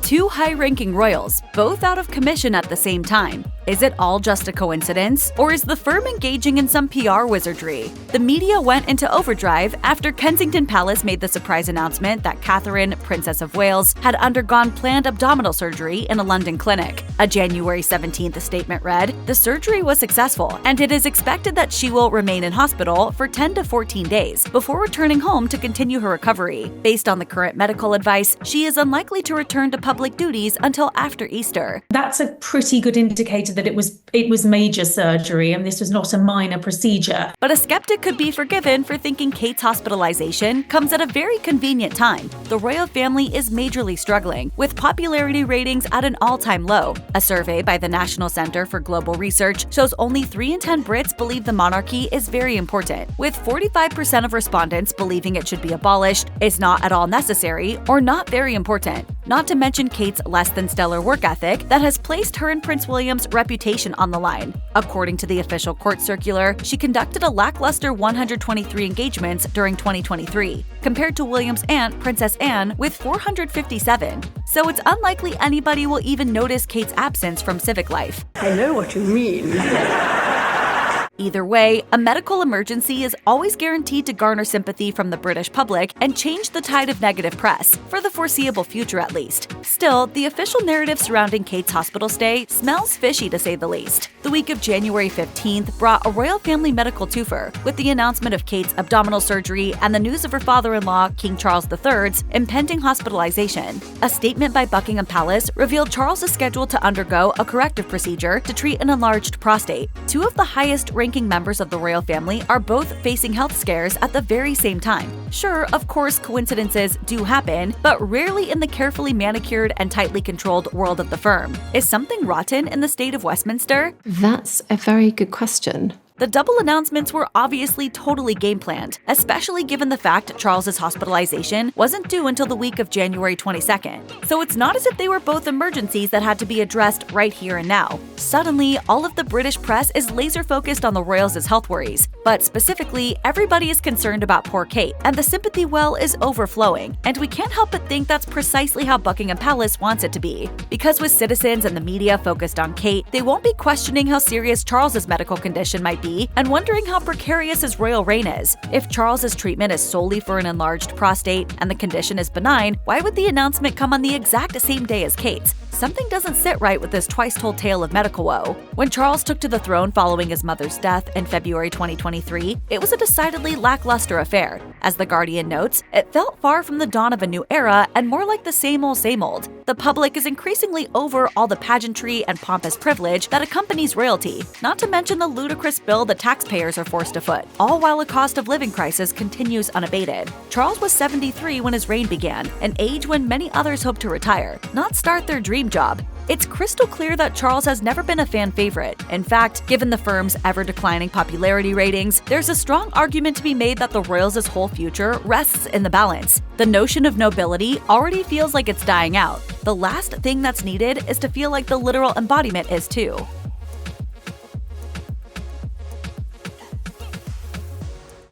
Two high-ranking royals, both out of commission at the same time. Is it all just a coincidence? Or is the firm engaging in some PR wizardry? The media went into overdrive after Kensington Palace made the surprise announcement that Catherine, Princess of Wales, had undergone planned abdominal surgery in a London clinic. A January 17th statement read, "The surgery was successful, and it is expected that she will remain in hospital for 10 to 14 days before returning home to continue her recovery. Based on the current medical advice, she is unlikely to return to public duties until after Easter." That's a pretty good indicator that it was major surgery and this was not a minor procedure. But a skeptic could be forgiven for thinking Kate's hospitalization comes at a very convenient time. The royal family is majorly struggling, with popularity ratings at an all-time low. A survey by the National Center for Global Research shows only 3 in 10 Brits believe the monarchy is very important, with 45% of respondents believing it should be abolished, is not at all necessary, or not very important. Not to mention Kate's less-than-stellar work ethic that has placed her and Prince William's reputation on the line. According to the official court circular, she conducted a lackluster 123 engagements during 2023, compared to William's aunt, Princess Anne, with 457. So it's unlikely anybody will even notice Kate's absence from civic life. I know what you mean. Either way, a medical emergency is always guaranteed to garner sympathy from the British public and change the tide of negative press, for the foreseeable future at least. Still, the official narrative surrounding Kate's hospital stay smells fishy to say the least. The week of January 15th brought a royal family medical twofer, with the announcement of Kate's abdominal surgery and the news of her father-in-law, King Charles III's, impending hospitalization. A statement by Buckingham Palace revealed Charles is scheduled to undergo a corrective procedure to treat an enlarged prostate. Two of the highest-ranking members of the royal family are both facing health scares at the very same time. Sure, of course, coincidences do happen, but rarely in the carefully manicured and tightly controlled world of the firm. Is something rotten in the state of Westminster? That's a very good question. The double announcements were obviously totally game-planned, especially given the fact Charles's hospitalization wasn't due until the week of January 22nd. So it's not as if they were both emergencies that had to be addressed right here and now. Suddenly, all of the British press is laser-focused on the royals' health worries. But specifically, everybody is concerned about poor Kate, and the sympathy well is overflowing. And we can't help but think that's precisely how Buckingham Palace wants it to be. Because with citizens and the media focused on Kate, they won't be questioning how serious Charles's medical condition might be and wondering how precarious his royal reign is. If Charles's treatment is solely for an enlarged prostate and the condition is benign, why would the announcement come on the exact same day as Kate's? Something doesn't sit right with this twice-told tale of medical woe. When Charles took to the throne following his mother's death in February 2023, it was a decidedly lackluster affair. As The Guardian notes, it felt far from the dawn of a new era and more like the same old same old. The public is increasingly over all the pageantry and pompous privilege that accompanies royalty, not to mention the ludicrous bill the taxpayers are forced to foot, all while a cost of living crisis continues unabated. Charles was 73 when his reign began, an age when many others hoped to retire, not start their dream job. It's crystal clear that Charles has never been a fan favorite. In fact, given the firm's ever-declining popularity ratings, there's a strong argument to be made that the royals' whole future rests in the balance. The notion of nobility already feels like it's dying out. The last thing that's needed is to feel like the literal embodiment is too.